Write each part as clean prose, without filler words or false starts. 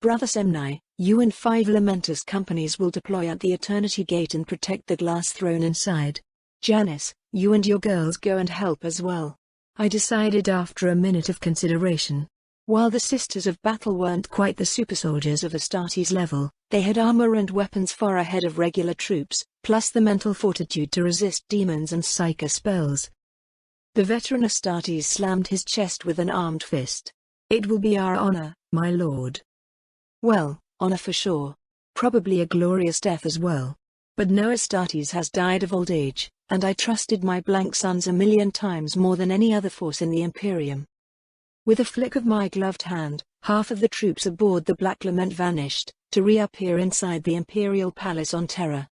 Brother Semnai, you and 5 Lamentus companies will deploy at the Eternity Gate and protect the glass throne inside. Janice, you and your girls go and help as well. I decided after a minute of consideration. While the Sisters of Battle weren't quite the super soldiers of Astartes level, they had armor and weapons far ahead of regular troops, plus the mental fortitude to resist demons and psyker spells. The veteran Astartes slammed his chest with an armed fist. It will be our honor, my lord. Well, honor for sure. Probably a glorious death as well. But no Astartes has died of old age, and I trusted my blank sons 1,000,000 times more than any other force in the Imperium. With a flick of my gloved hand, half of the troops aboard the Black Lament vanished, to reappear inside the Imperial Palace on Terra.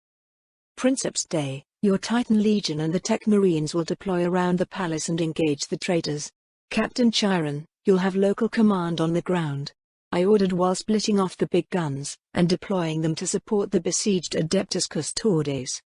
Princeps Day, your Titan Legion and the Tech Marines will deploy around the palace and engage the traitors. Captain Chiron, you'll have local command on the ground. I ordered while splitting off the big guns, and deploying them to support the besieged Adeptus Custodes.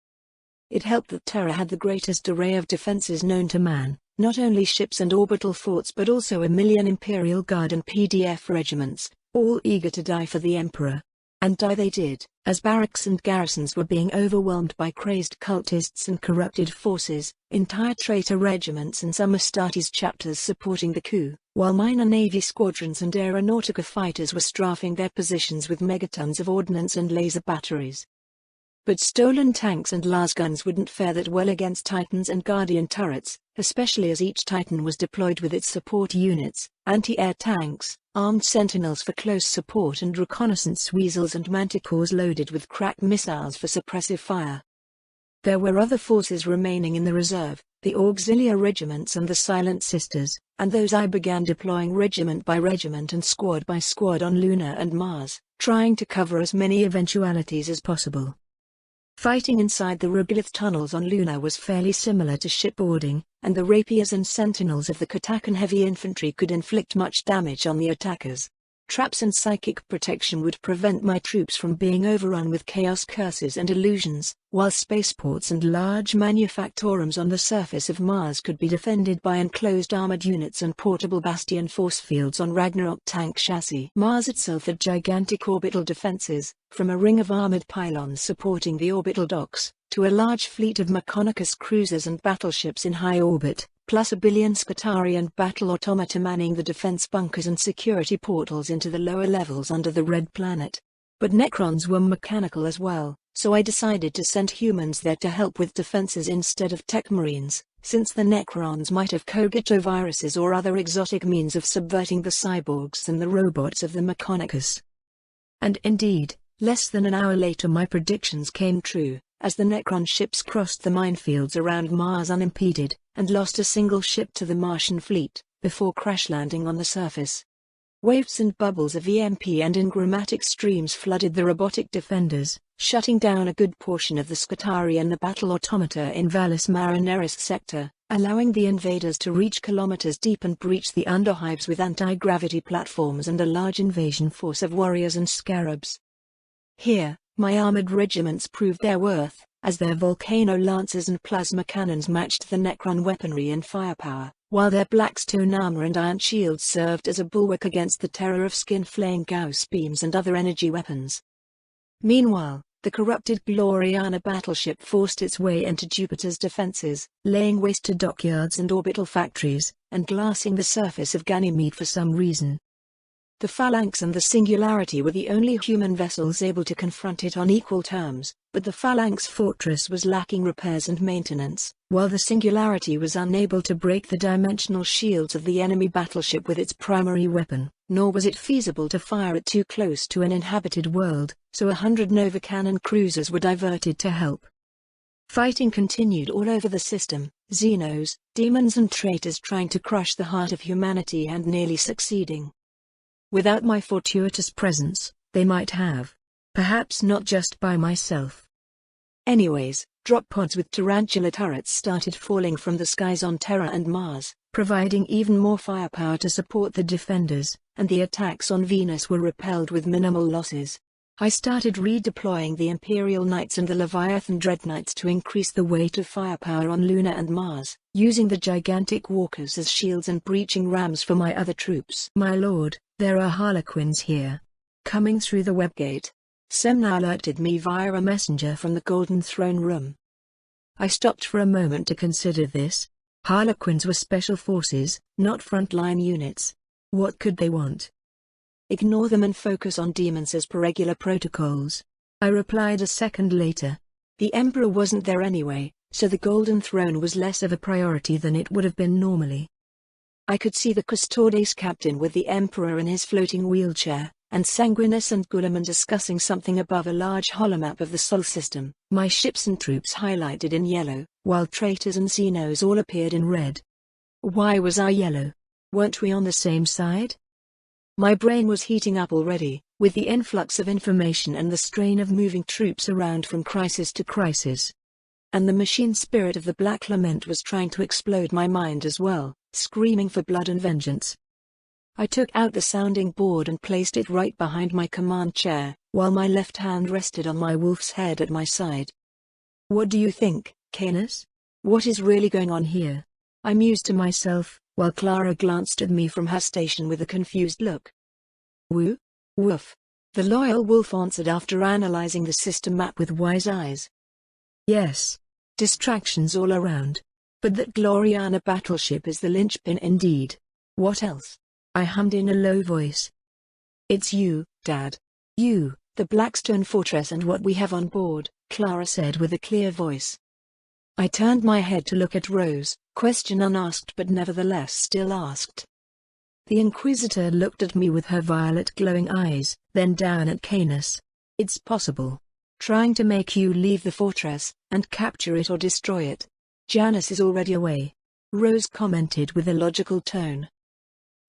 It helped that Terra had the greatest array of defenses known to man. Not only ships and orbital forts but also 1,000,000 Imperial Guard and PDF regiments, all eager to die for the Emperor. And die they did, as barracks and garrisons were being overwhelmed by crazed cultists and corrupted forces, entire traitor regiments and some Astartes chapters supporting the coup, while minor navy squadrons and aeronautica fighters were strafing their positions with megatons of ordnance and laser batteries. But stolen tanks and lasguns wouldn't fare that well against Titans and Guardian turrets, especially as each Titan was deployed with its support units, anti-air tanks, armed sentinels for close support and reconnaissance weasels and manticores loaded with crack missiles for suppressive fire. There were other forces remaining in the reserve, the auxiliary regiments and the Silent Sisters, and those I began deploying regiment by regiment and squad by squad on Luna and Mars, trying to cover as many eventualities as possible. Fighting inside the regolith tunnels on Luna was fairly similar to shipboarding, and the rapiers and sentinels of the Katakan heavy infantry could inflict much damage on the attackers. Traps and psychic protection would prevent my troops from being overrun with chaos curses and illusions, while spaceports and large manufactorums on the surface of Mars could be defended by enclosed armored units and portable bastion force fields on Ragnarok tank chassis. Mars itself had gigantic orbital defenses, from a ring of armored pylons supporting the orbital docks, to a large fleet of Mechonicus cruisers and battleships in high orbit, plus 1 billion Scutari and battle automata manning the defense bunkers and security portals into the lower levels under the Red Planet. But Necrons were mechanical as well, so I decided to send humans there to help with defenses instead of tech marines, since the Necrons might have cogitoviruses or other exotic means of subverting the cyborgs and the robots of the Mechonicus. And indeed, less than an hour later my predictions came true, as the Necron ships crossed the minefields around Mars unimpeded, and lost a single ship to the Martian fleet, before crash landing on the surface. Waves and bubbles of EMP and ingrammatic streams flooded the robotic defenders, shutting down a good portion of the Scutari and the battle automata in Vallis Marineris sector, allowing the invaders to reach kilometers deep and breach the underhives with anti-gravity platforms and a large invasion force of warriors and scarabs. Here, my armored regiments proved their worth, as their volcano lancers and plasma cannons matched the Necron weaponry and firepower, while their blackstone armor and iron shields served as a bulwark against the terror of skin-flaying Gauss beams and other energy weapons. Meanwhile, the corrupted Gloriana battleship forced its way into Jupiter's defenses, laying waste to dockyards and orbital factories, and glassing the surface of Ganymede for some reason. The Phalanx and the Singularity were the only human vessels able to confront it on equal terms, but the Phalanx fortress was lacking repairs and maintenance, while the Singularity was unable to break the dimensional shields of the enemy battleship with its primary weapon, nor was it feasible to fire it too close to an inhabited world, so 100 Nova Cannon cruisers were diverted to help. Fighting continued all over the system, Xenos, demons and traitors trying to crush the heart of humanity and nearly succeeding. Without my fortuitous presence, they might have. Perhaps not just by myself. Anyways, drop pods with tarantula turrets started falling from the skies on Terra and Mars, providing even more firepower to support the defenders, and the attacks on Venus were repelled with minimal losses. I started redeploying the Imperial Knights and the Leviathan Dreadknights to increase the weight of firepower on Luna and Mars, using the gigantic walkers as shields and breaching rams for my other troops. My lord, there are Harlequins here. coming through the webgate. Semna alerted me via a messenger from the Golden Throne Room. I stopped for a moment to consider this. Harlequins were special forces, not frontline units. What could they want? Ignore them and focus on demons as per regular protocols. I replied a second later. The Emperor wasn't there anyway, so the Golden Throne was less of a priority than it would have been normally. I could see the Custodes captain with the Emperor in his floating wheelchair, and Sanguinus and Guilliman discussing something above a large holomap of the Sol system. My ships and troops highlighted in yellow, while traitors and Xenos all appeared in red. Why was I yellow? Weren't we on the same side? My brain was heating up already, with the influx of information and the strain of moving troops around from crisis to crisis. And the machine spirit of the Black Lament was trying to explode my mind as well, screaming for blood and vengeance. I took out the sounding board and placed it right behind my command chair, while my left hand rested on my wolf's head at my side. What do you think, Canis? What is really going on here? I mused to myself, while Clara glanced at me from her station with a confused look. Woo? Woof. The loyal wolf answered after analyzing the system map with wise eyes. Yes. Distractions all around. But that Gloriana battleship is the linchpin indeed. What else? I hummed in a low voice. It's you, Dad. You, the Blackstone Fortress and what we have on board, Clara said with a clear voice. I turned my head to look at Rose, question unasked but nevertheless still asked. The Inquisitor looked at me with her violet glowing eyes, then down at Canis. It's possible. Trying to make you leave the fortress, and capture it or destroy it. Janus is already away. Rose commented with a logical tone.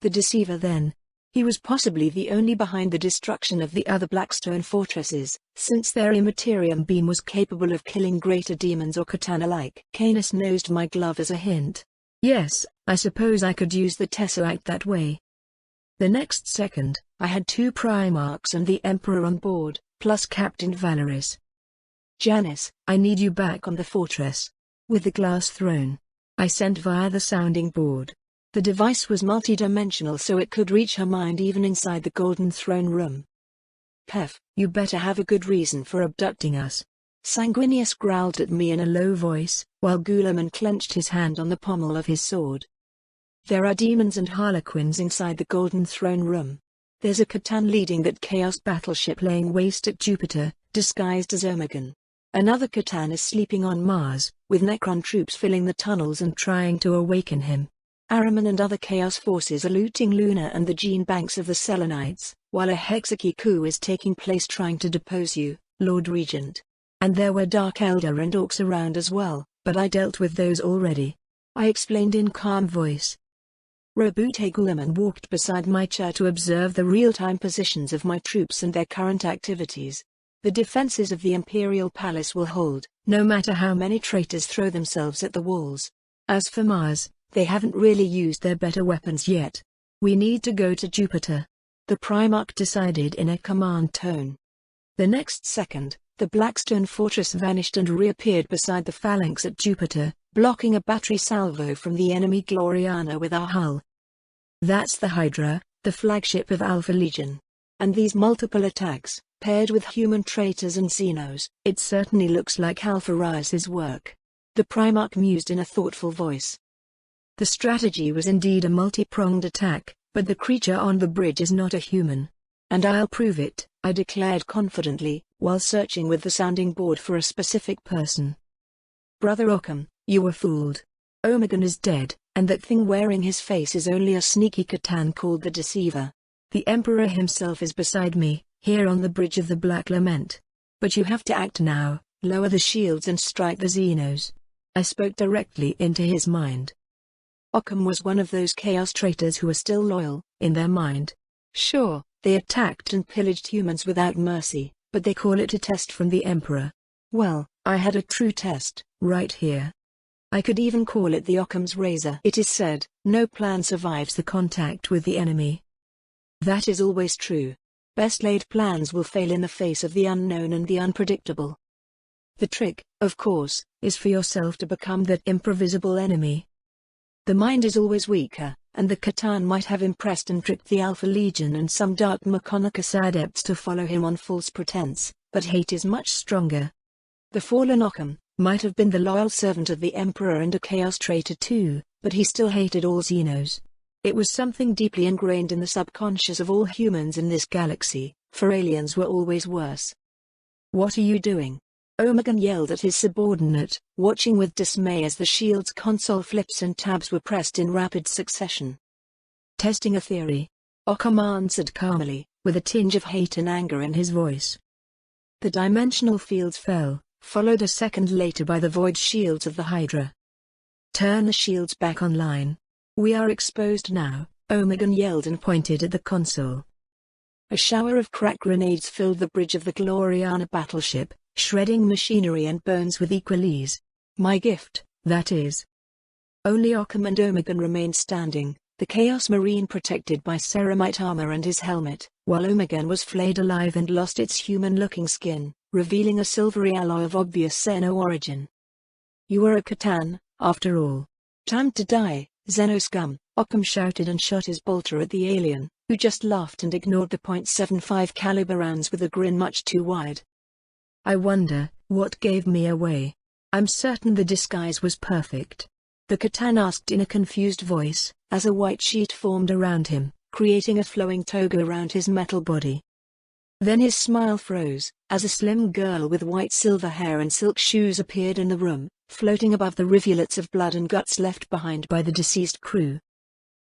The Deceiver then. He was possibly the only behind the destruction of the other Blackstone fortresses, since their Immaterium beam was capable of killing greater demons or katana alike. Canis nosed my glove as a hint. Yes, I suppose I could use the Tesseract that way. The next second, I had 2 Primarchs and the Emperor on board, plus Captain Valeris. Janus, I need you back on the fortress. With the glass throne. I sent via the sounding board. The device was multidimensional so it could reach her mind even inside the Golden Throne Room. Pef, you better have a good reason for abducting us. Sanguinius growled at me in a low voice, while Guilliman clenched his hand on the pommel of his sword. There are demons and harlequins inside the Golden Throne Room. There's a Catan leading that Chaos battleship laying waste at Jupiter, disguised as Omegon. Another Catan is sleeping on Mars, with Necron troops filling the tunnels and trying to awaken him. Araman and other Chaos forces are looting Luna and the gene banks of the Selenites, while a Hexaki coup is taking place trying to depose you, Lord Regent. And there were Dark Elder and Orcs around as well, but I dealt with those already. I explained in calm voice. Robute Guilliman walked beside my chair to observe the real-time positions of my troops and their current activities. The defenses of the Imperial Palace will hold, no matter how many traitors throw themselves at the walls. As for Mars, they haven't really used their better weapons yet. We need to go to Jupiter. The Primarch decided in a command tone. The next second, the Blackstone Fortress vanished and reappeared beside the phalanx at Jupiter, blocking a battery salvo from the enemy Gloriana with our hull. That's the Hydra, the flagship of Alpha Legion. And these multiple attacks, paired with human traitors and Xenos, it certainly looks like Alpha Rias's work. The Primarch mused in a thoughtful voice. The strategy was indeed a multi-pronged attack, but the creature on the bridge is not a human. And I'll prove it, I declared confidently, while searching with the sounding board for a specific person. Brother Occam, you were fooled. Omegon is dead, and that thing wearing his face is only a sneaky Catan called the Deceiver. The Emperor himself is beside me, here on the bridge of the Black Lament. But you have to act now, lower the shields and strike the Xenos. I spoke directly into his mind. Occam was one of those Chaos traitors who are still loyal, in their mind. Sure, they attacked and pillaged humans without mercy, but they call it a test from the Emperor. Well, I had a true test, right here. I could even call it the Occam's Razor. It is said, no plan survives the contact with the enemy. That is always true. Best laid plans will fail in the face of the unknown and the unpredictable. The trick, of course, is for yourself to become that improvisable enemy. The mind is always weaker, and the Catan might have impressed and tricked the Alpha Legion and some Dark Mechonicus adepts to follow him on false pretense, but hate is much stronger. The fallen Occam might have been the loyal servant of the Emperor and a Chaos traitor too, but he still hated all Xenos. It was something deeply ingrained in the subconscious of all humans in this galaxy, for aliens were always worse. "What are you doing?" Omegon yelled at his subordinate, watching with dismay as the shield's console flips and tabs were pressed in rapid succession. "Testing a theory," Occam answered calmly, with a tinge of hate and anger in his voice. The dimensional fields fell, followed a second later by the void shields of the Hydra. "Turn the shields back online. We are exposed now," Omegon yelled and pointed at the console. A shower of crack grenades filled the bridge of the Gloriana battleship, shredding machinery and bones with equal ease. My gift, that is. Only Occam and Omegon remained standing, the Chaos Marine protected by ceramite armor and his helmet, while Omegon was flayed alive and lost its human-looking skin, revealing a silvery alloy of obvious Xeno origin. "You are a Catan, after all. Time to die, Xeno scum," Occam shouted and shot his bolter at the alien, who just laughed and ignored the .75 caliber rounds with a grin much too wide. "I wonder what gave me away. I'm certain the disguise was perfect," the Catan asked in a confused voice, as a white sheet formed around him, creating a flowing toga around his metal body. Then his smile froze, as a slim girl with white silver hair and silk shoes appeared in the room, floating above the rivulets of blood and guts left behind by the deceased crew.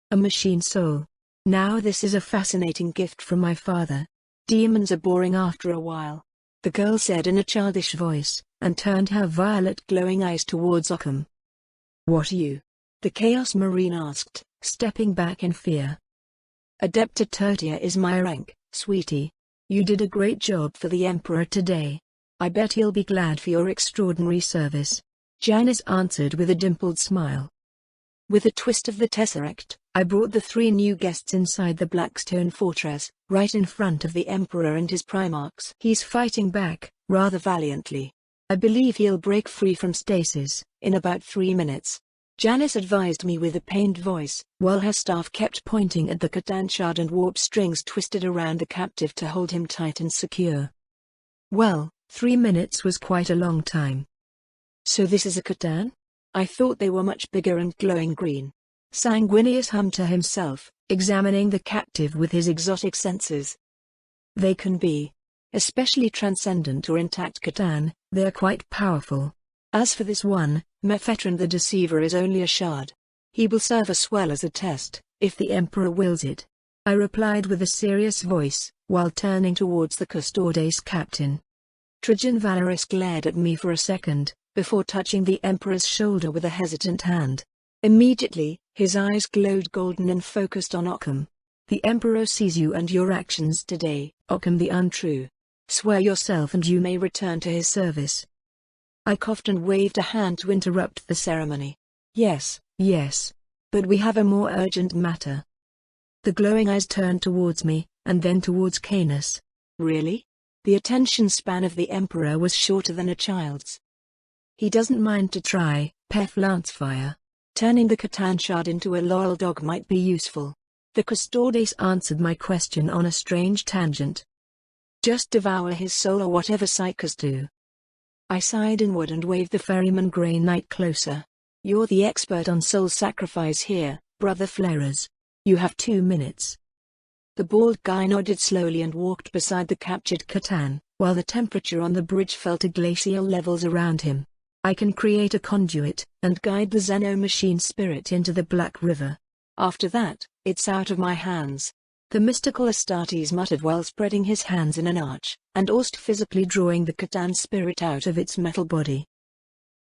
"A machine soul. Now this is a fascinating gift from my father. Demons are boring after a while," the girl said in a childish voice, and turned her violet glowing eyes towards Occam. "What are you?" the Chaos Marine asked, stepping back in fear. "Adepta Tertia is my rank, sweetie. You did a great job for the Emperor today. I bet he'll be glad for your extraordinary service," Janice answered with a dimpled smile. With a twist of the Tesseract, I brought the 3 new guests inside the Blackstone Fortress, right in front of the Emperor and his Primarchs. "He's fighting back, rather valiantly. I believe he'll break free from stasis in about 3 minutes," Janice advised me with a pained voice, while her staff kept pointing at the Catan shard and warp strings twisted around the captive to hold him tight and secure. Well, 3 minutes was quite a long time. "So this is a Catan? I thought they were much bigger and glowing green." Sanguinius hummed to himself, examining the captive with his exotic senses. "They can be. Especially transcendent or intact Catan, they're quite powerful. As for this one, Mephetron the Deceiver is only a shard. He will serve us well as a test, if the Emperor wills it," I replied with a serious voice, while turning towards the Custodes captain. Trajan Valorous glared at me for a second, before touching the Emperor's shoulder with a hesitant hand. Immediately, his eyes glowed golden and focused on Occam. "The Emperor sees you and your actions today, Occam the Untrue. Swear yourself and you may return to his service." I coughed and waved a hand to interrupt the ceremony. Yes, but we have a more urgent matter." The glowing eyes turned towards me, and then towards Canis. Really? The attention span of the Emperor was shorter than a child's. "He doesn't mind to try, Pef Lancefire. Turning the Catan shard into a loyal dog might be useful." The Custodes answered my question on a strange tangent. "Just devour his soul or whatever psychers do." I sighed inward and waved the ferryman Grey Knight closer. "You're the expert on soul sacrifice here, Brother Flares. You have 2 minutes." The bald guy nodded slowly and walked beside the captured Catan, while the temperature on the bridge fell to glacial levels around him. "I can create a conduit, and guide the Xeno machine spirit into the Black River. After that, it's out of my hands," the mystical Astartes muttered while spreading his hands in an arch, and almost physically drawing the Catan spirit out of its metal body.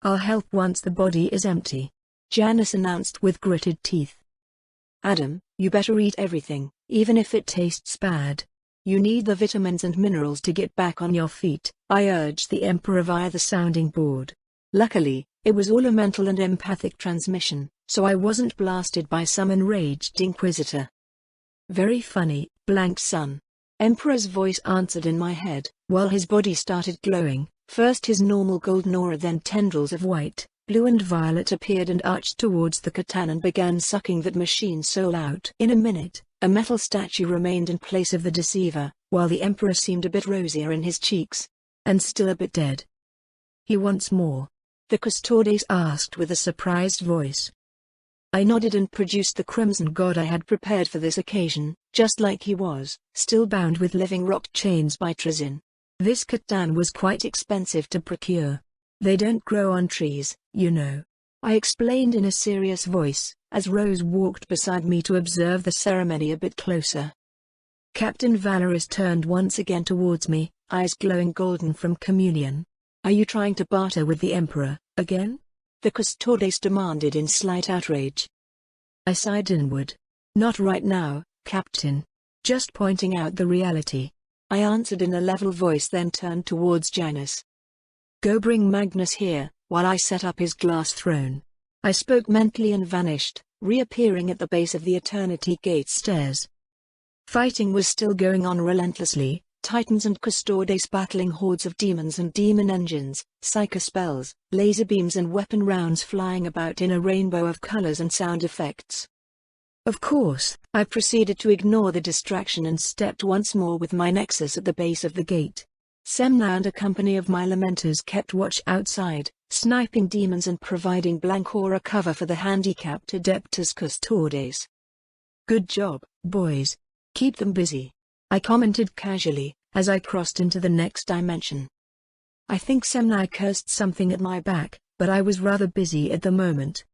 "I'll help once the body is empty," Janice announced with gritted teeth. "Adam, you better eat everything, even if it tastes bad. You need the vitamins and minerals to get back on your feet," I urged the Emperor via the sounding board. Luckily, it was all a mental and empathic transmission, so I wasn't blasted by some enraged inquisitor. "Very funny, blank son," Emperor's voice answered in my head, while his body started glowing, first his normal golden aura then tendrils of white, Blue and Violet appeared and arched towards the katana and began sucking that machine soul out. In a minute, a metal statue remained in place of the deceiver, while the Emperor seemed a bit rosier in his cheeks. And still a bit dead. "He wants more?" the Custodes asked with a surprised voice. I nodded and produced the crimson god I had prepared for this occasion, just like he was, still bound with living rock chains by Trazin. This katana was quite expensive to procure. They don't grow on trees, you know. I explained in a serious voice, as Rose walked beside me to observe the ceremony a bit closer. Captain Valoris turned once again towards me, eyes glowing golden from communion. "Are you trying to barter with the Emperor, again?" the Custodes demanded in slight outrage. I sighed inward. "Not right now, Captain. Just pointing out the reality," I answered in a level voice, then turned towards Janus. "Go bring Magnus here, while I set up his glass throne." I spoke mentally and vanished, reappearing at the base of the Eternity Gate stairs. Fighting was still going on relentlessly, Titans and Custodes battling hordes of demons and demon engines, psycho spells, laser beams and weapon rounds flying about in a rainbow of colors and sound effects. Of course, I proceeded to ignore the distraction and stepped once more with my nexus at the base of the gate. Semna and a company of my Lamenters kept watch outside, sniping demons and providing blank aura cover for the handicapped Adeptus Custodes. "Good job, boys. Keep them busy," I commented casually, as I crossed into the next dimension. I think Semna cursed something at my back, but I was rather busy at the moment.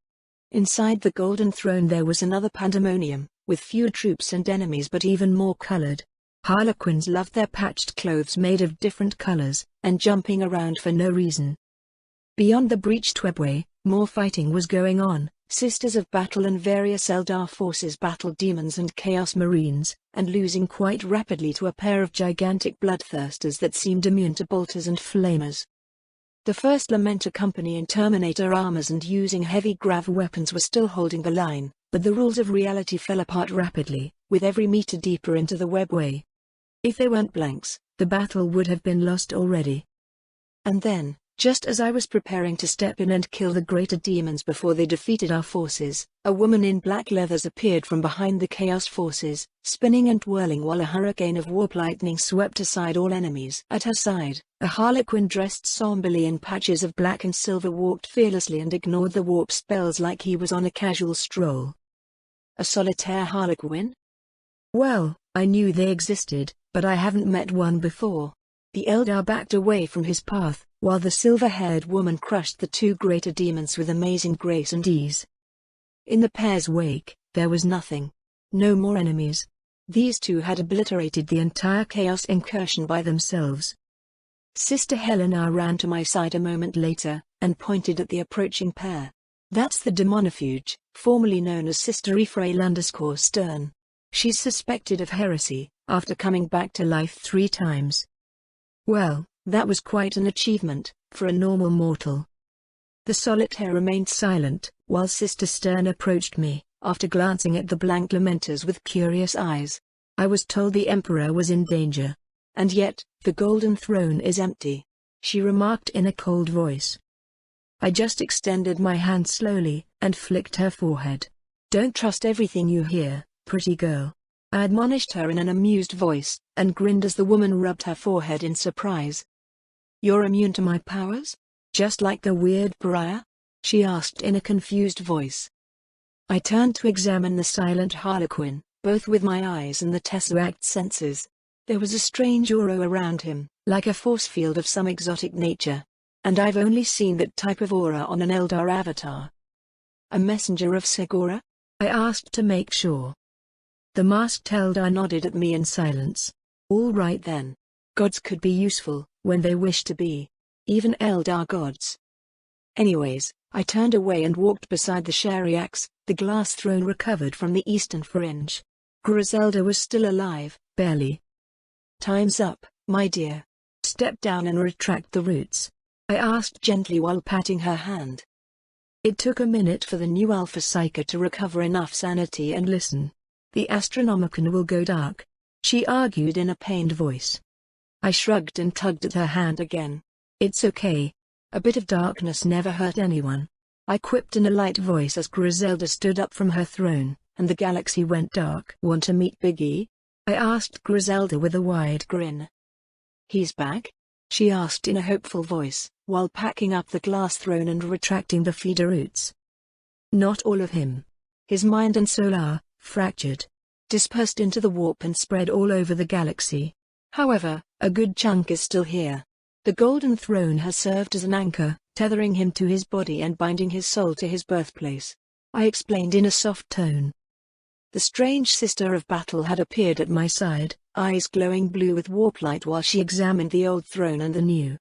Inside the Golden Throne there was another pandemonium, with fewer troops and enemies but even more colored. Harlequins loved their patched clothes made of different colors, and jumping around for no reason. Beyond the breached webway, more fighting was going on. Sisters of Battle and various Eldar forces battled demons and Chaos Marines, and losing quite rapidly to a pair of gigantic bloodthirsters that seemed immune to bolters and flamers. The first Lamenter company in Terminator armors and using heavy grav weapons were still holding the line, but the rules of reality fell apart rapidly, with every meter deeper into the webway. If they weren't blanks, the battle would have been lost already. And then, just as I was preparing to step in and kill the greater demons before they defeated our forces, a woman in black leathers appeared from behind the Chaos forces, spinning and whirling while a hurricane of warp lightning swept aside all enemies. At her side, a Harlequin dressed somberly in patches of black and silver walked fearlessly and ignored the warp spells like he was on a casual stroll. A solitaire Harlequin? Well, I knew they existed, but I haven't met one before. The Eldar backed away from his path, while the silver-haired woman crushed the two greater demons with amazing grace and ease. In the pair's wake, there was nothing. No more enemies. These two had obliterated the entire Chaos incursion by themselves. Sister Helena ran to my side a moment later, and pointed at the approaching pair. "That's the Demonifuge, formerly known as Sister Ephrael_Stern. She's suspected of heresy, after coming back to life 3 times. Well, that was quite an achievement, for a normal mortal." The solitaire remained silent, while Sister Stern approached me, after glancing at the blank Lamenters with curious eyes. "I was told the Emperor was in danger. And yet, the Golden Throne is empty," she remarked in a cold voice. I just extended my hand slowly, and flicked her forehead. "Don't trust everything you hear, pretty girl," I admonished her in an amused voice, and grinned as the woman rubbed her forehead in surprise. "You're immune to my powers? Just like the weird pariah?" she asked in a confused voice. I turned to examine the silent Harlequin, both with my eyes and the Tesseract sensors. There was a strange aura around him, like a force field of some exotic nature. And I've only seen that type of aura on an Eldar avatar. "A messenger of Segura?" I asked to make sure. The masked Eldar nodded at me in silence. "All right then. Gods could be useful, when they wish to be. Even Eldar gods." Anyways, I turned away and walked beside the Shariax, the glass throne recovered from the eastern fringe. Griselda was still alive, barely. "Time's up, my dear. Step down and retract the roots," I asked gently while patting her hand. It took a minute for the new Alpha Psyker to recover enough sanity and listen. "The Astronomicon will go dark," she argued in a pained voice. I shrugged and tugged at her hand again. "It's okay. A bit of darkness never hurt anyone." I quipped in a light voice as Griselda stood up from her throne, and the galaxy went dark. "Want to meet Biggie?" I asked Griselda with a wide grin. "He's back?" she asked in a hopeful voice, while packing up the glass throne and retracting the feeder roots. "Not all of him. His mind and soul are fractured, dispersed into the warp and spread all over the galaxy. However, a good chunk is still here. The Golden Throne has served as an anchor, tethering him to his body and binding his soul to his birthplace," I explained in a soft tone. The strange Sister of Battle had appeared at my side, eyes glowing blue with warp light while she examined the old throne and the new.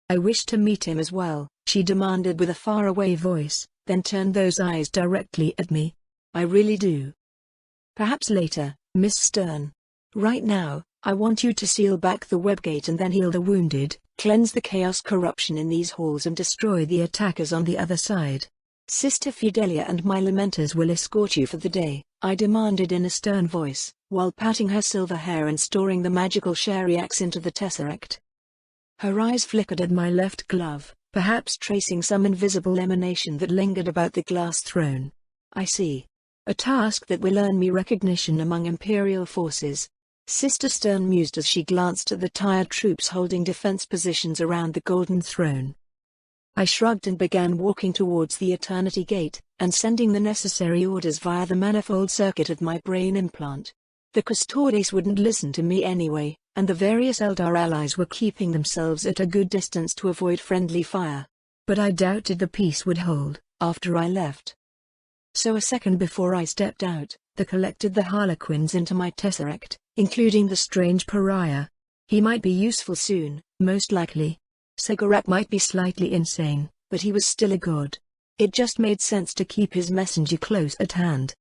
"I wish to meet him as well," she demanded with a faraway voice, then turned those eyes directly at me. "I really do." "Perhaps later, Miss Stern. Right now, I want you to seal back the webgate and then heal the wounded, cleanse the chaos corruption in these halls and destroy the attackers on the other side. Sister Fidelia and my lamenters will escort you for the day," I demanded in a stern voice, while patting her silver hair and storing the magical Shariax into the tesseract. Her eyes flickered at my left glove, perhaps tracing some invisible emanation that lingered about the glass throne. "I see. A task that will earn me recognition among Imperial forces," Sister Stern mused as she glanced at the tired troops holding defense positions around the Golden Throne. I shrugged and began walking towards the Eternity Gate, and sending the necessary orders via the manifold circuit of my brain implant. The Custodes wouldn't listen to me anyway, and the various Eldar allies were keeping themselves at a good distance to avoid friendly fire. But I doubted the peace would hold, after I left. So a second before I stepped out, I collected the Harlequins into my tesseract, including the strange pariah. He might be useful soon, most likely. Segarak might be slightly insane, but he was still a god. It just made sense to keep his messenger close at hand.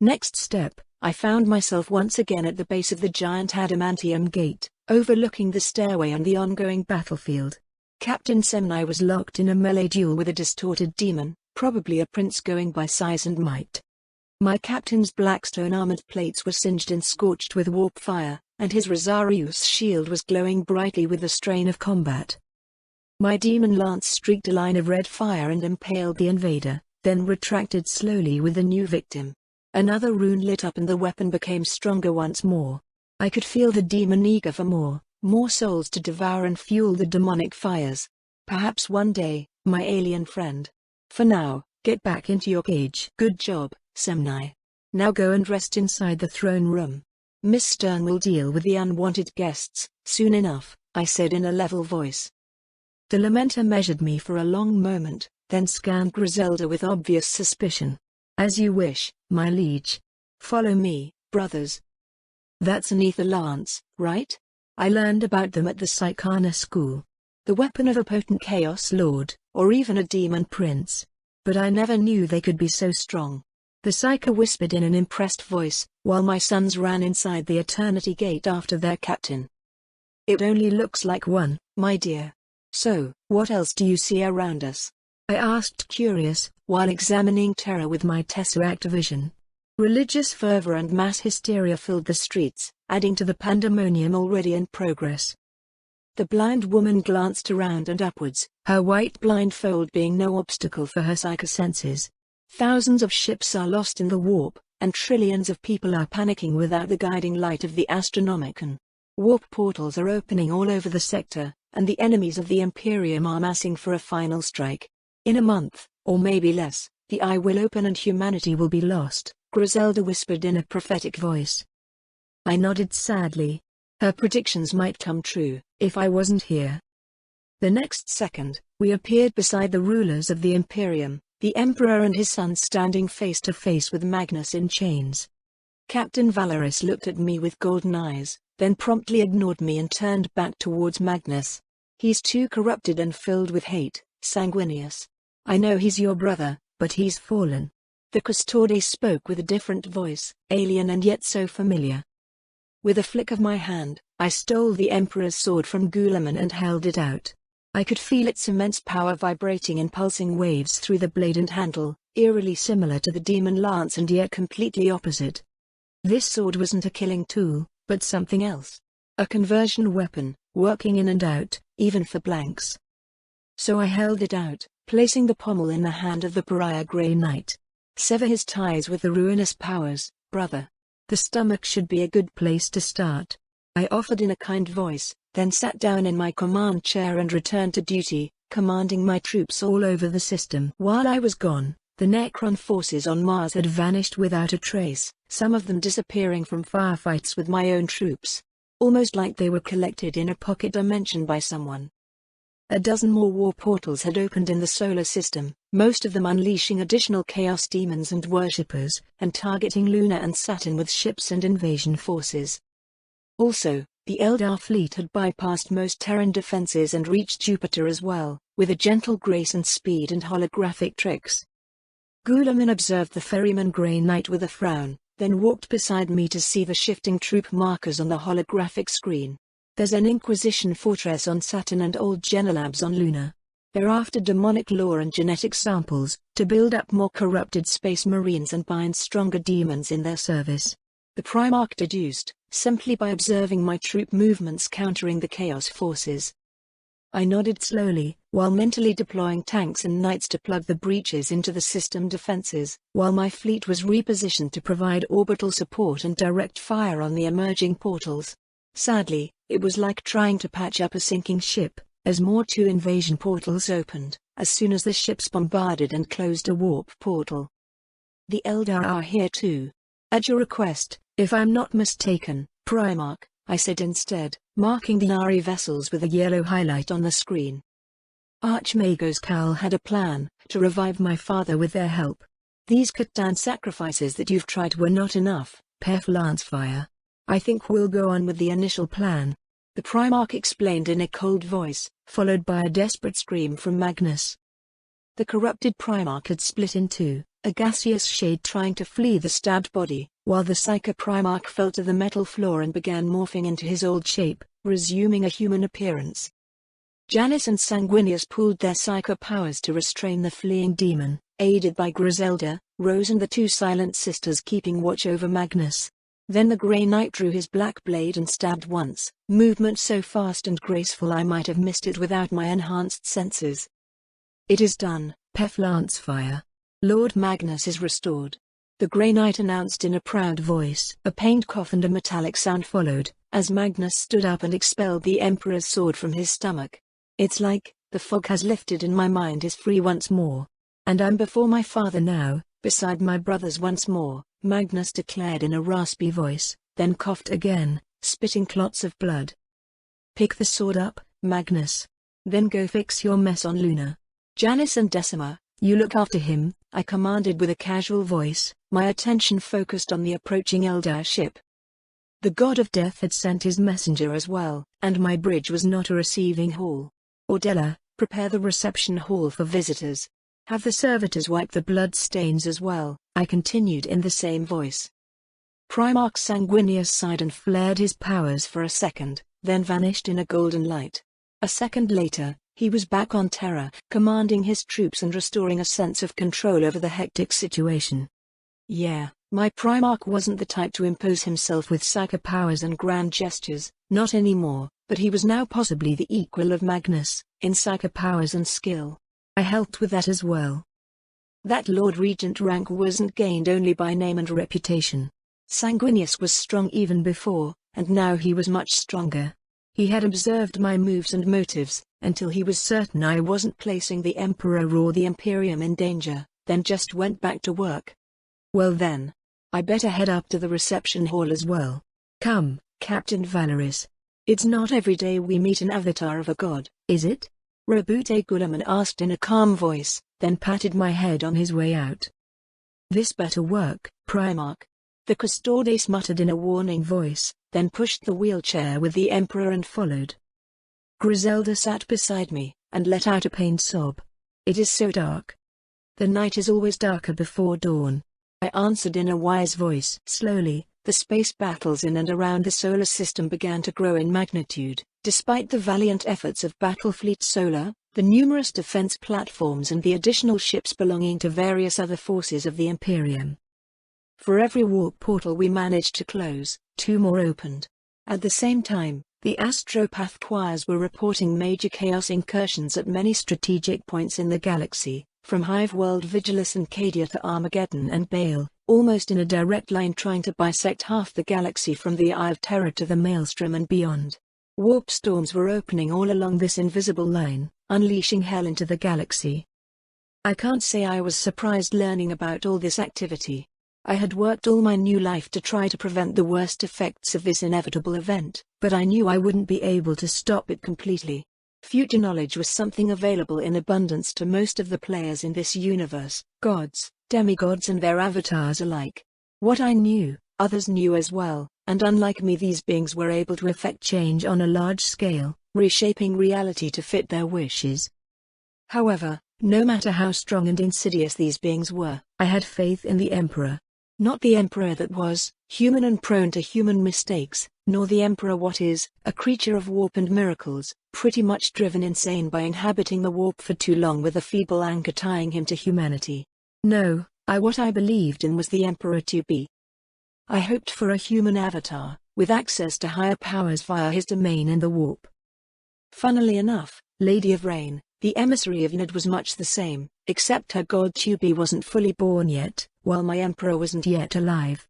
Next step, I found myself once again at the base of the giant adamantium gate, overlooking the stairway and the ongoing battlefield. Captain Semnai was locked in a melee duel with a distorted demon, probably a prince going by size and might. My captain's black stone armored plates were singed and scorched with warp fire, and his Rosarius shield was glowing brightly with the strain of combat. My demon lance streaked a line of red fire and impaled the invader, then retracted slowly with the new victim. Another rune lit up and the weapon became stronger once more. I could feel the demon eager for more souls to devour and fuel the demonic fires. Perhaps one day, my alien friend. For now, get back into your cage. Good job, Semnai. Now go and rest inside the throne room. Miss Stern will deal with the unwanted guests soon enough, I said in a level voice. The lamenter measured me for a long moment, then scanned Griselda with obvious suspicion. As you wish, my liege. Follow me, brothers. That's an ether lance, right? I learned about them at the Psychana school. The weapon of a potent chaos lord, or even a demon prince. But I never knew they could be so strong. The Psyker whispered in an impressed voice, while my sons ran inside the Eternity Gate after their captain. It only looks like one, my dear. So, what else do you see around us? I asked curious, while examining terror with my tesseract vision. Religious fervor and mass hysteria filled the streets, adding to the pandemonium already in progress. The blind woman glanced around and upwards, her white blindfold being no obstacle for her psychic senses. Thousands of ships are lost in the warp, and trillions of people are panicking without the guiding light of the Astronomicon. Warp portals are opening all over the sector, and the enemies of the Imperium are massing for a final strike. In a month, or maybe less, the eye will open and humanity will be lost, Griselda whispered in a prophetic voice. I nodded sadly. Her predictions might come true, if I wasn't here. The next second, we appeared beside the rulers of the Imperium, the Emperor and his son standing face to face with Magnus in chains. Captain Valoris looked at me with golden eyes, then promptly ignored me and turned back towards Magnus. He's too corrupted and filled with hate, Sanguinius. I know he's your brother, but he's fallen. The Custodes spoke with a different voice, alien and yet so familiar. With a flick of my hand, I stole the Emperor's sword from Guilliman and held it out. I could feel its immense power vibrating in pulsing waves through the blade and handle, eerily similar to the demon lance and yet completely opposite. This sword wasn't a killing tool, but something else. A conversion weapon, working in and out, even for blanks. So I held it out, placing the pommel in the hand of the pariah Grey Knight. Sever his ties with the ruinous powers, brother. The stomach should be a good place to start. I offered in a kind voice, then sat down in my command chair and returned to duty, commanding my troops all over the system. While I was gone, the Necron forces on Mars had vanished without a trace, some of them disappearing from firefights with my own troops. Almost like they were collected in a pocket dimension by someone. A dozen more war portals had opened in the solar system, most of them unleashing additional chaos demons and worshippers, and targeting Luna and Saturn with ships and invasion forces. Also, the Eldar fleet had bypassed most Terran defenses and reached Jupiter as well, with a gentle grace and speed and holographic tricks. Guilliman observed the ferryman Grey Knight with a frown, then walked beside me to see the shifting troop markers on the holographic screen. There's an Inquisition fortress on Saturn and old Genelabs on Luna. They're after demonic lore and genetic samples, to build up more corrupted space marines and bind stronger demons in their service. The Primarch deduced, simply by observing my troop movements countering the Chaos forces. I nodded slowly, while mentally deploying tanks and knights to plug the breaches into the system defenses, while my fleet was repositioned to provide orbital support and direct fire on the emerging portals. Sadly, it was like trying to patch up a sinking ship, as more 2 invasion portals opened, as soon as the ships bombarded and closed a warp portal. The Eldar are here too. At your request, if I'm not mistaken, Primarch, I said instead, marking the Ari vessels with a yellow highlight on the screen. Archmagos Cal had a plan, to revive my father with their help. These Catan sacrifices that you've tried were not enough, Pef Lancefire. I think we'll go on with the initial plan. The Primarch explained in a cold voice, followed by a desperate scream from Magnus. The corrupted Primarch had split in two, a gaseous shade trying to flee the stabbed body, while the Psycho Primarch fell to the metal floor and began morphing into his old shape, resuming a human appearance. Janice and Sanguinius pooled their psycho powers to restrain the fleeing demon, aided by Griselda, Rose and the 2 silent sisters keeping watch over Magnus. Then the Grey Knight drew his black blade and stabbed once, movement so fast and graceful I might have missed it without my enhanced senses. It is done, Pef Lancefire. Lord Magnus is restored. The Grey Knight announced in a proud voice. A pained cough and a metallic sound followed, as Magnus stood up and expelled the Emperor's sword from his stomach. It's like, the fog has lifted and my mind is free once more. And I'm before my father now, beside my brothers once more, Magnus declared in a raspy voice, then coughed again, spitting clots of blood. Pick the sword up, Magnus. Then go fix your mess on Luna. Janice and Decima, you look after him, I commanded with a casual voice, my attention focused on the approaching Eldar ship. The god of death had sent his messenger as well, and my bridge was not a receiving hall. Ordella, prepare the reception hall for visitors. Have the servitors wipe the blood stains as well, I continued in the same voice. Primarch Sanguinius sighed and flared his powers for a second, then vanished in a golden light. A second later, he was back on Terra, commanding his troops and restoring a sense of control over the hectic situation. Yeah, my Primarch wasn't the type to impose himself with psycho powers and grand gestures, not anymore, but he was now possibly the equal of Magnus, in psycho powers and skill. I helped with that as well. That Lord Regent rank wasn't gained only by name and reputation. Sanguinius was strong even before, and now he was much stronger. He had observed my moves and motives, until he was certain I wasn't placing the Emperor or the Imperium in danger, then just went back to work. Well then, I better head up to the reception hall as well. Come, Captain Valeris. It's not every day we meet an avatar of a god, is it? Rabute Guilliman asked in a calm voice, then patted my head on his way out. This better work, Primarch. The Custodes muttered in a warning voice, then pushed the wheelchair with the Emperor and followed. Griselda sat beside me, and let out a pained sob. It is so dark. The night is always darker before dawn. I answered in a wise voice. Slowly, the space battles in and around the solar system began to grow in magnitude, despite the valiant efforts of Battlefleet Solar, the numerous defense platforms and the additional ships belonging to various other forces of the Imperium. For every warp portal we managed to close, 2 more opened. At the same time, The astropath choirs were reporting major chaos incursions at many strategic points in the galaxy, from Hive World Vigilus and Cadia to Armageddon and Baal, almost in a direct line trying to bisect half the galaxy from the Eye of Terror to the Maelstrom and beyond. Warp storms were opening all along this invisible line, unleashing hell into the galaxy. I can't say I was surprised learning about all this activity. I had worked all my new life to try to prevent the worst effects of this inevitable event, but I knew I wouldn't be able to stop it completely. Future knowledge was something available in abundance to most of the players in this universe, gods, demigods and their avatars alike. What I knew, others knew as well, and unlike me these beings were able to effect change on a large scale, reshaping reality to fit their wishes. However, no matter how strong and insidious these beings were, I had faith in the Emperor. Not the Emperor that was, human and prone to human mistakes, nor the Emperor what is, a creature of warp and miracles, pretty much driven insane by inhabiting the warp for too long with a feeble anchor tying him to humanity. No, what I believed in was the Emperor to be. I hoped for a human avatar, with access to higher powers via his domain in the warp. Funnily enough, Lady of Rain, the emissary of Nid was much the same, except her god Tubi wasn't fully born yet, while my Emperor wasn't yet alive.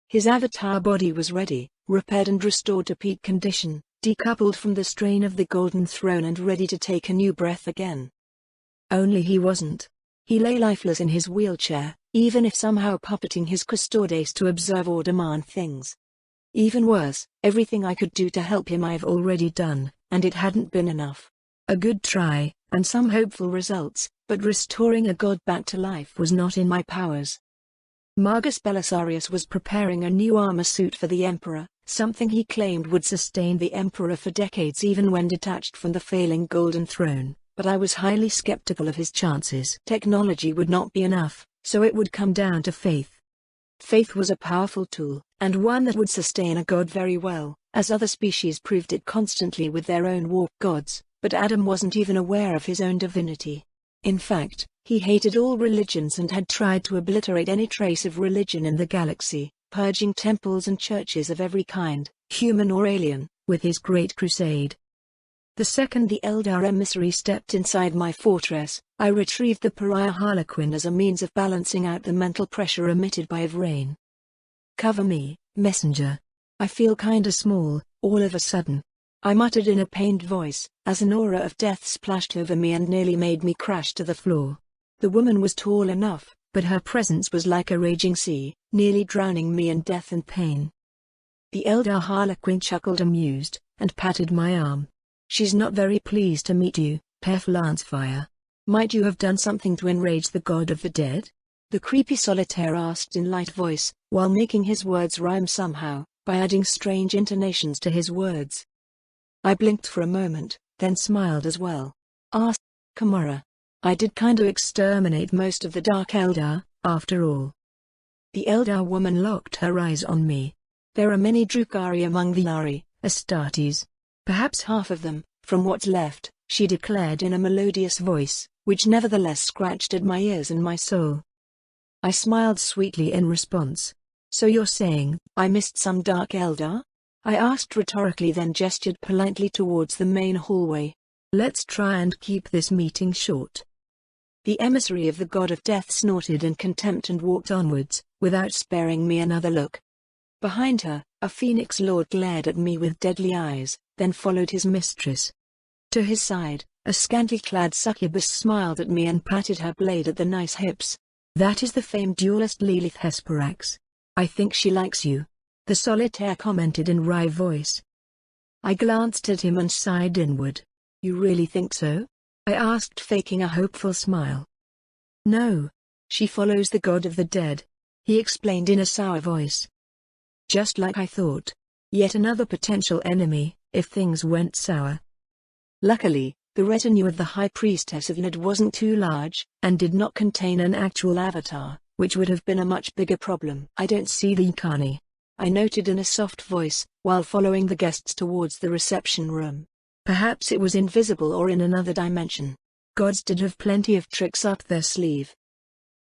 His avatar body was ready, repaired and restored to peak condition, decoupled from the strain of the Golden Throne and ready to take a new breath again. Only he wasn't. He lay lifeless in his wheelchair, even if somehow puppeting his custodes to observe or demand things. Even worse, everything I could do to help him I've already done, and it hadn't been enough. A good try, and some hopeful results, but restoring a god back to life was not in my powers. Margus Belisarius was preparing a new armor suit for the Emperor, something he claimed would sustain the Emperor for decades even when detached from the failing Golden Throne, but I was highly skeptical of his chances. Technology would not be enough, so it would come down to faith. Faith was a powerful tool, and one that would sustain a god very well, as other species proved it constantly with their own warp gods, but Adam wasn't even aware of his own divinity. In fact, he hated all religions and had tried to obliterate any trace of religion in the galaxy, purging temples and churches of every kind, human or alien, with his great crusade. The second the Eldar emissary stepped inside my fortress, I retrieved the pariah Harlequin as a means of balancing out the mental pressure emitted by Yvraine. "Cover me, messenger. I feel kinda small, all of a sudden," I muttered in a pained voice, as an aura of death splashed over me and nearly made me crash to the floor. The woman was tall enough, but her presence was like a raging sea, nearly drowning me in death and pain. The Eldar Harlequin chuckled amused, and patted my arm. "She's not very pleased to meet you, Pef Lancefire. Might you have done something to enrage the god of the dead?" The creepy solitaire asked in light voice, while making his words rhyme somehow, by adding strange intonations to his words. I blinked for a moment, then smiled as well. "Ask Kamara. I did kinda exterminate most of the Dark Eldar, after all." The Eldar woman locked her eyes on me. "There are many Drukari among the Ari, Astartes. Perhaps half of them, from what's left," she declared in a melodious voice, which nevertheless scratched at my ears and my soul. I smiled sweetly in response. "So you're saying, I missed some Dark Eldar?" I asked rhetorically, then gestured politely towards the main hallway. "Let's try and keep this meeting short." The emissary of the god of death snorted in contempt and walked onwards, without sparing me another look. Behind her, a Phoenix Lord glared at me with deadly eyes, then followed his mistress. To his side, a scantily clad succubus smiled at me and patted her blade at the nice hips. "That is the famed duelist Lilith Hesperax. I think she likes you," the solitaire commented in wry voice. I glanced at him and sighed inward. "You really think so?" I asked, faking a hopeful smile. "No. She follows the god of the dead," he explained in a sour voice. "Just like I thought. Yet another potential enemy, if things went sour." Luckily, the retinue of the High Priestess of Nid wasn't too large, and did not contain an actual avatar, which would have been a much bigger problem. "I don't see the Ikani," I noted in a soft voice, while following the guests towards the reception room. Perhaps it was invisible or in another dimension. Gods did have plenty of tricks up their sleeve.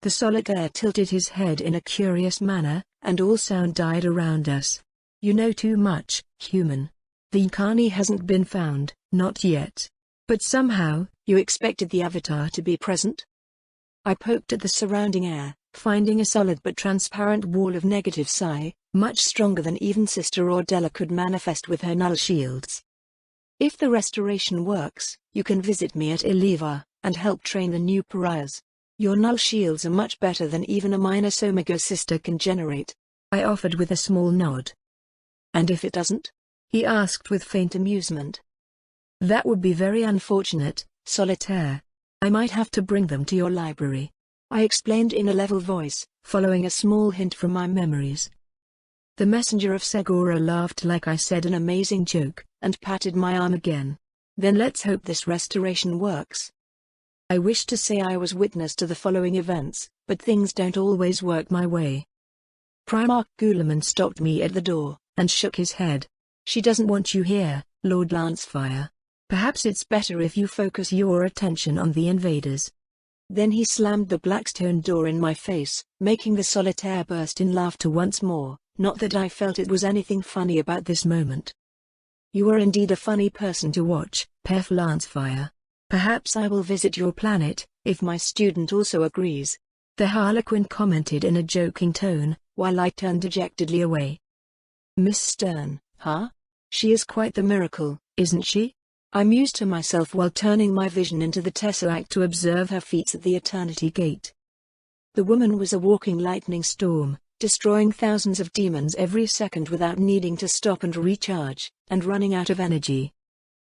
The solitaire tilted his head in a curious manner, and all sound died around us. "You know too much, human. The Yukani hasn't been found, not yet. But somehow, you expected the Avatar to be present? I poked at the surrounding air, finding a solid but transparent wall of negative psi, much stronger than even Sister Ordella could manifest with her null shields. If the restoration works, you can visit me at Iliva, and help train the new pariahs. Your null shields are much better than even a minus Omega sister can generate. I offered with a small nod. And if it doesn't? He asked with faint amusement. That would be very unfortunate, Solitaire. I might have to bring them to your library. I explained in a level voice, following a small hint from my memories. The messenger of Segura laughed like I said an amazing joke, and patted my arm again. Then let's hope this restoration works. I wish to say I was witness to the following events, but things don't always work my way. Primarch Guilliman stopped me at the door, and shook his head. She doesn't want you here, Lord Lancefire. Perhaps it's better if you focus your attention on the invaders. Then he slammed the blackstone door in my face, making the Solitaire burst in laughter once more, not that I felt it was anything funny about this moment. You are indeed a funny person to watch, Pef Lancefire. Perhaps I will visit your planet, if my student also agrees. The Harlequin commented in a joking tone, while I turned dejectedly away. Miss Stern, huh? She is quite the miracle, isn't she? I mused to myself while turning my vision into the Tesseract to observe her feats at the Eternity Gate. The woman was a walking lightning storm, destroying thousands of demons every second without needing to stop and recharge, and running out of energy.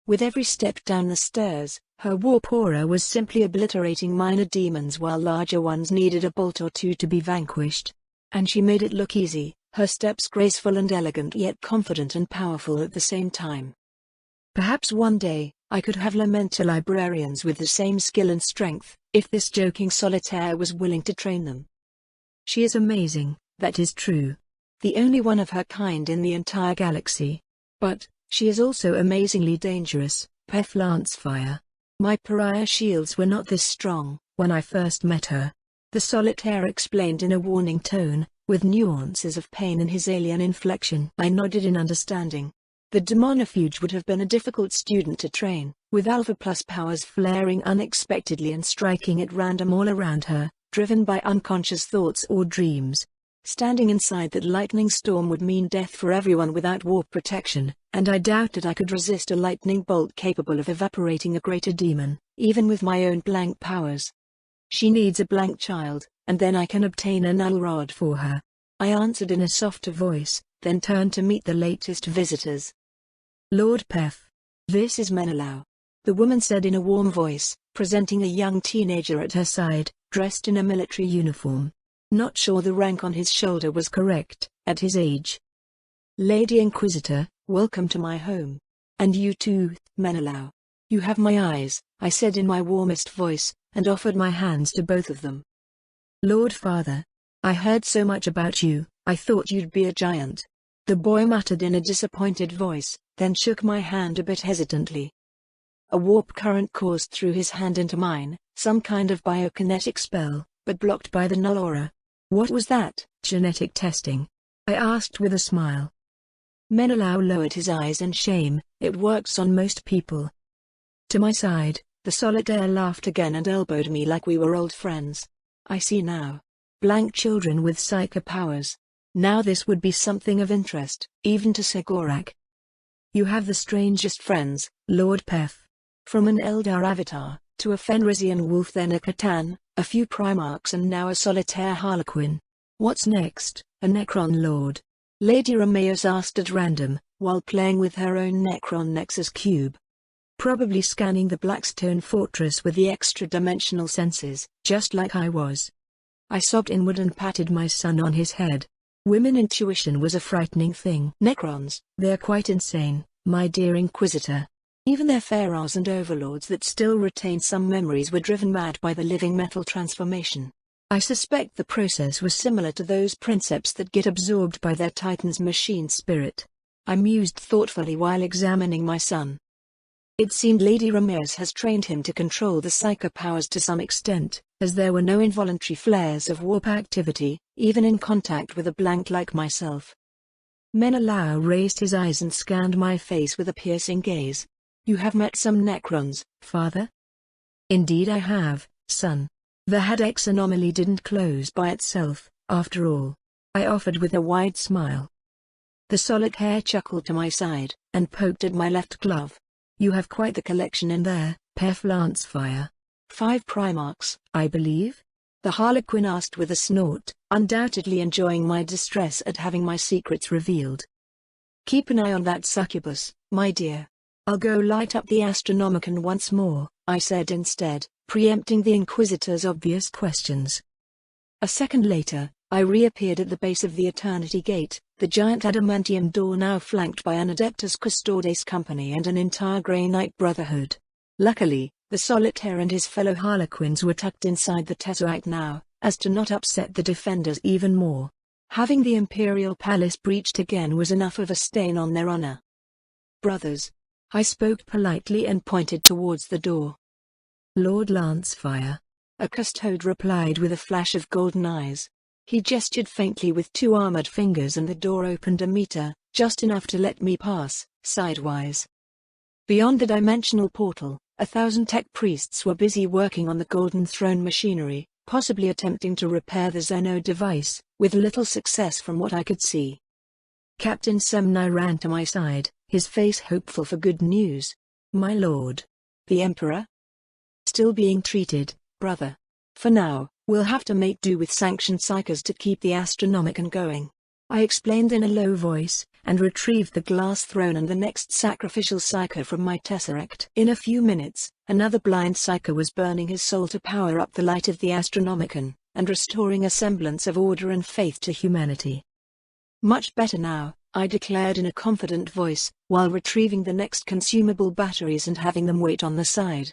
With every step down the stairs, her warp aura was simply obliterating minor demons while larger ones needed a bolt or two to be vanquished. And she made it look easy, her steps graceful and elegant yet confident and powerful at the same time. Perhaps one day, I could have Lamentor librarians with the same skill and strength, if this joking Solitaire was willing to train them. She is amazing, that is true. The only one of her kind in the entire galaxy. But, she is also amazingly dangerous, Pef Lancefire. My pariah shields were not this strong, when I first met her. The Solitaire explained in a warning tone, with nuances of pain in his alien inflection. I nodded in understanding. The Demonifuge would have been a difficult student to train, with Alpha Plus powers flaring unexpectedly and striking at random all around her, driven by unconscious thoughts or dreams. Standing inside that lightning storm would mean death for everyone without warp protection, and I doubted I could resist a lightning bolt capable of evaporating a greater demon, even with my own blank powers. She needs a blank child, and then I can obtain a null rod for her. I answered in a softer voice, then turned to meet the latest visitors. Lord Pef. This is Menelaus. The woman said in a warm voice, presenting a young teenager at her side, dressed in a military uniform. Not sure the rank on his shoulder was correct, at his age. Lady Inquisitor, welcome to my home. And you too, Menelaus. You have my eyes, I said in my warmest voice, and offered my hands to both of them. Lord Father. I heard so much about you, I thought you'd be a giant. The boy muttered in a disappointed voice, then shook my hand a bit hesitantly. A warp current coursed through his hand into mine, some kind of biokinetic spell, but blocked by the null aura. What was that? Genetic testing? I asked with a smile. Menelaus lowered his eyes in shame. It works on most people. To my side, the Solitaire laughed again and elbowed me like we were old friends. I see now. Blank children with psychic powers. Now this would be something of interest, even to Segurak. You have the strangest friends, Lord Pef. From an Eldar avatar, to a Fenrisian wolf then a Catan, a few Primarchs and now a Solitaire Harlequin. What's next, a Necron Lord? Lady Romeos asked at random, while playing with her own Necron Nexus cube. Probably scanning the Blackstone Fortress with the extra-dimensional senses, just like I was. I sobbed inward and patted my son on his head. Women intuition was a frightening thing. Necrons, they're quite insane, my dear Inquisitor. Even their pharaohs and overlords that still retain some memories were driven mad by the living metal transformation. I suspect the process was similar to those princeps that get absorbed by their titan's machine spirit. I mused thoughtfully while examining my son. It seemed Lady Ramirez has trained him to control the psycho powers to some extent, as there were no involuntary flares of warp activity, even in contact with a blank like myself. Menelao raised his eyes and scanned my face with a piercing gaze. You have met some Necrons, father? Indeed I have, son. The Hadex anomaly didn't close by itself, after all, I offered with a wide smile. The solitaire chuckled to my side, and poked at my left glove. You have quite the collection in there, Pef Lancefire. 5 Primarchs, I believe? The Harlequin asked with a snort, undoubtedly enjoying my distress at having my secrets revealed. Keep an eye on that succubus, my dear. I'll go light up the Astronomicon once more, I said instead, preempting the Inquisitor's obvious questions. A second later, I reappeared at the base of the Eternity Gate, the giant adamantium door now flanked by an Adeptus Custodes company and an entire Grey Knight Brotherhood. Luckily, the Solitaire and his fellow Harlequins were tucked inside the Tesseract now, as to not upset the defenders even more. Having the Imperial Palace breached again was enough of a stain on their honor. Brothers. I spoke politely and pointed towards the door. Lord Lancefire. A custode replied with a flash of golden eyes. He gestured faintly with 2 armored fingers and the door opened a meter, just enough to let me pass, sidewise. Beyond the dimensional portal, 1,000 tech priests were busy working on the Golden Throne machinery, possibly attempting to repair the Zeno device, with little success from what I could see. Captain Semnai ran to my side, his face hopeful for good news. My lord. The Emperor? Still being treated, brother. For now, we'll have to make do with sanctioned psychers to keep the Astronomicon going. I explained in a low voice, and retrieved the glass throne and the next sacrificial psyker from my tesseract. In a few minutes, another blind psyker was burning his soul to power up the light of the Astronomicon, and restoring a semblance of order and faith to humanity. Much better now, I declared in a confident voice, while retrieving the next consumable batteries and having them wait on the side.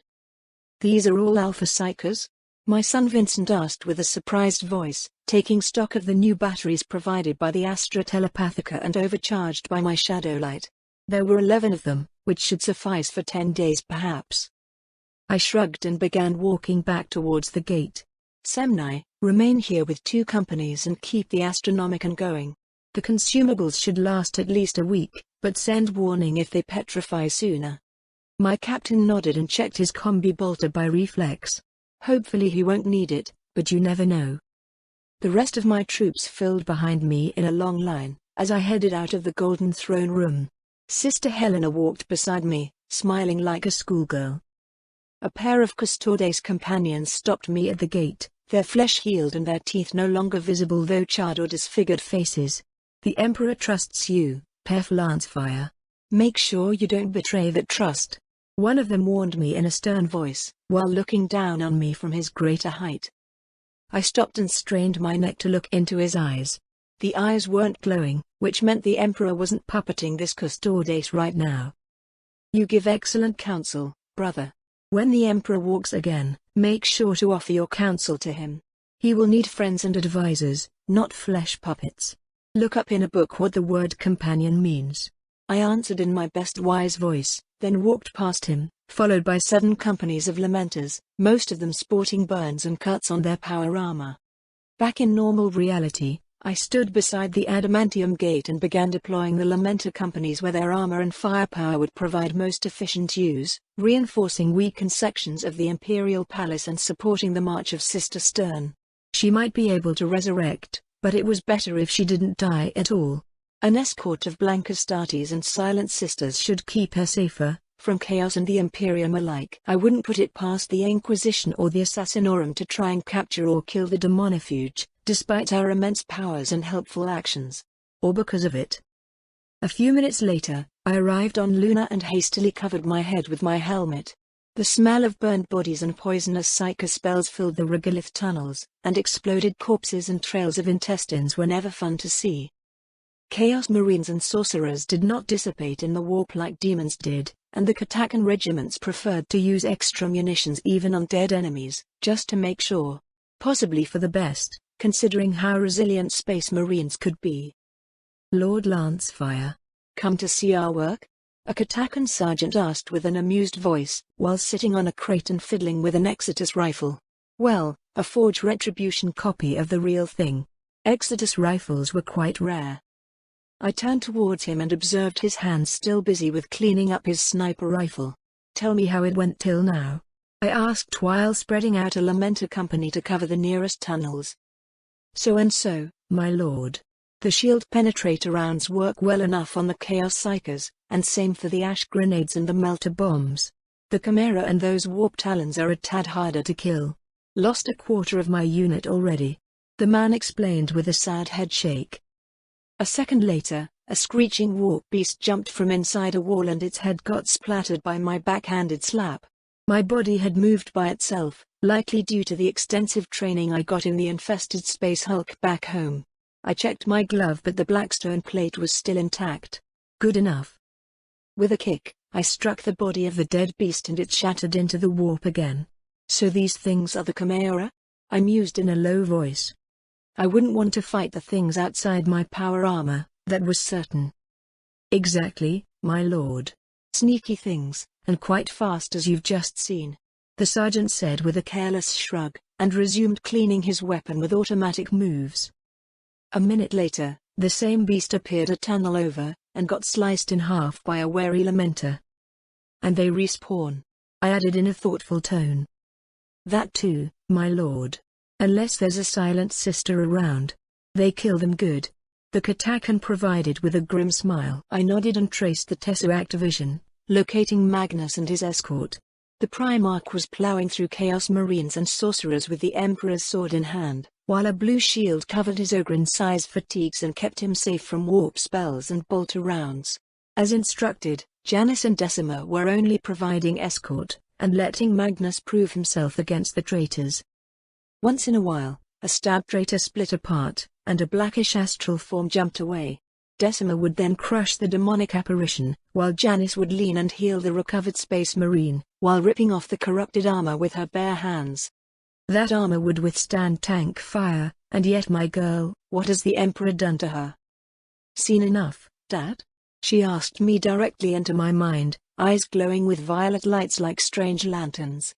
These are all Alpha Psychers? My son Vincent asked with a surprised voice, taking stock of the new batteries provided by the Astra Telepathica and overcharged by my shadowlight. There were 11 of them, which should suffice for 10 days perhaps. I shrugged and began walking back towards the gate. Semnai, remain here with 2 companies and keep the Astronomicon going. The consumables should last at least a week, but send warning if they petrify sooner. My captain nodded and checked his combi bolter by reflex. Hopefully he won't need it, but you never know. The rest of my troops filled behind me in a long line, as I headed out of the Golden Throne room. Sister Helena walked beside me, smiling like a schoolgirl. A pair of Custodes companions stopped me at the gate, their flesh healed and their teeth no longer visible though charred or disfigured faces. The Emperor trusts you, Pef Lancefire. Make sure you don't betray that trust. One of them warned me in a stern voice, while looking down on me from his greater height. I stopped and strained my neck to look into his eyes. The eyes weren't glowing, which meant the Emperor wasn't puppeting this Custodes right now. You give excellent counsel, brother. When the Emperor walks again, make sure to offer your counsel to him. He will need friends and advisors, not flesh puppets. Look up in a book what the word companion means. I answered in my best wise voice, then walked past him, followed by 7 companies of Lamenters, most of them sporting burns and cuts on their power armor. Back in normal reality, I stood beside the adamantium gate and began deploying the Lamenter companies where their armor and firepower would provide most efficient use, reinforcing weakened sections of the Imperial Palace and supporting the march of Sister Stern. She might be able to resurrect, but it was better if she didn't die at all. An escort of Blancastates and Silent Sisters should keep her safer, from Chaos and the Imperium alike. I wouldn't put it past the Inquisition or the Assassinorum to try and capture or kill the Demonifuge, despite our immense powers and helpful actions. Or because of it. A few minutes later, I arrived on Luna and hastily covered my head with my helmet. The smell of burned bodies and poisonous psycho spells filled the regolith tunnels, and exploded corpses and trails of intestines were never fun to see. Chaos Marines and Sorcerers did not dissipate in the warp like demons did, and the Katakan regiments preferred to use extra munitions even on dead enemies, just to make sure. Possibly for the best, considering how resilient Space Marines could be. Lord Lancefire. Come to see our work? A Katakan sergeant asked with an amused voice, while sitting on a crate and fiddling with an Exitus rifle. Well, a forged retribution copy of the real thing. Exitus rifles were quite rare. I turned towards him and observed his hands still busy with cleaning up his sniper rifle. "Tell me how it went till now," I asked while spreading out a Lamenter company to cover the nearest tunnels. "So and so, my lord. The shield penetrator rounds work well enough on the Chaos Psychers, and same for the ash grenades and the melter bombs. The Chimera and those warp talons are a tad harder to kill. Lost a quarter of my unit already," the man explained with a sad head shake. A second later, a screeching warp beast jumped from inside a wall and its head got splattered by my backhanded slap. My body had moved by itself, likely due to the extensive training I got in the infested Space Hulk back home. I checked my glove but the blackstone plate was still intact. Good enough. With a kick, I struck the body of the dead beast and it shattered into the warp again. "So these things are the Chimera?" I mused in a low voice. I wouldn't want to fight the things outside my power armor, that was certain. "Exactly, my lord. Sneaky things, and quite fast as you've just seen," the sergeant said with a careless shrug, and resumed cleaning his weapon with automatic moves. A minute later, the same beast appeared a tunnel over, and got sliced in half by a wary Lamenter. "And they respawn," I added in a thoughtful tone. "That too, my lord. Unless there's a silent sister around. They kill them good," the Katakan provided with a grim smile. I nodded and traced the Tesseract vision, locating Magnus and his escort. The Primarch was plowing through Chaos Marines and Sorcerers with the Emperor's sword in hand, while a blue shield covered his Ogren-size fatigues and kept him safe from warp spells and bolter rounds. As instructed, Janice and Decima were only providing escort, and letting Magnus prove himself against the traitors. Once in a while, a stabbed traitor split apart, and a blackish astral form jumped away. Decima would then crush the demonic apparition, while Janice would lean and heal the recovered Space Marine, while ripping off the corrupted armor with her bare hands. That armor would withstand tank fire, and yet my girl, what has the Emperor done to her? "Seen enough, Dad?" she asked me directly into my mind, eyes glowing with violet lights like strange lanterns.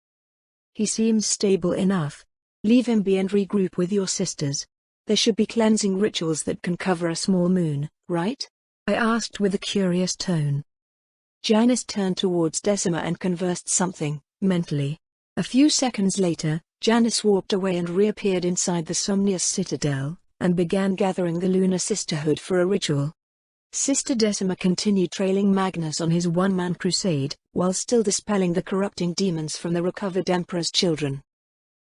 "He seems stable enough. Leave him be and regroup with your sisters. There should be cleansing rituals that can cover a small moon, right?" I asked with a curious tone. Janice turned towards Decima and conversed something, mentally. A few seconds later, Janice warped away and reappeared inside the Somnius Citadel, and began gathering the Lunar Sisterhood for a ritual. Sister Decima continued trailing Magnus on his one-man crusade, while still dispelling the corrupting demons from the recovered Emperor's children.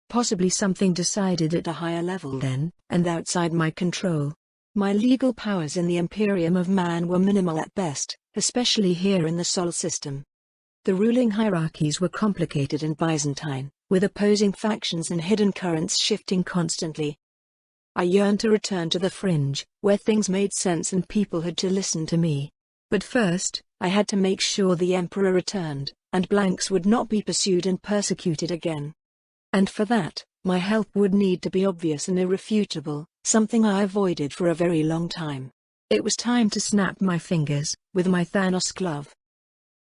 Possibly something decided at a higher level then, and outside my control. My legal powers in the Imperium of Man were minimal at best, especially here in the Sol system. The ruling hierarchies were complicated and Byzantine, with opposing factions and hidden currents shifting constantly. I yearned to return to the fringe, where things made sense and people had to listen to me. But first, I had to make sure the Emperor returned, and blanks would not be pursued and persecuted again. And for that, my help would need to be obvious and irrefutable, something I avoided for a very long time. It was time to snap my fingers, with my Thanos glove,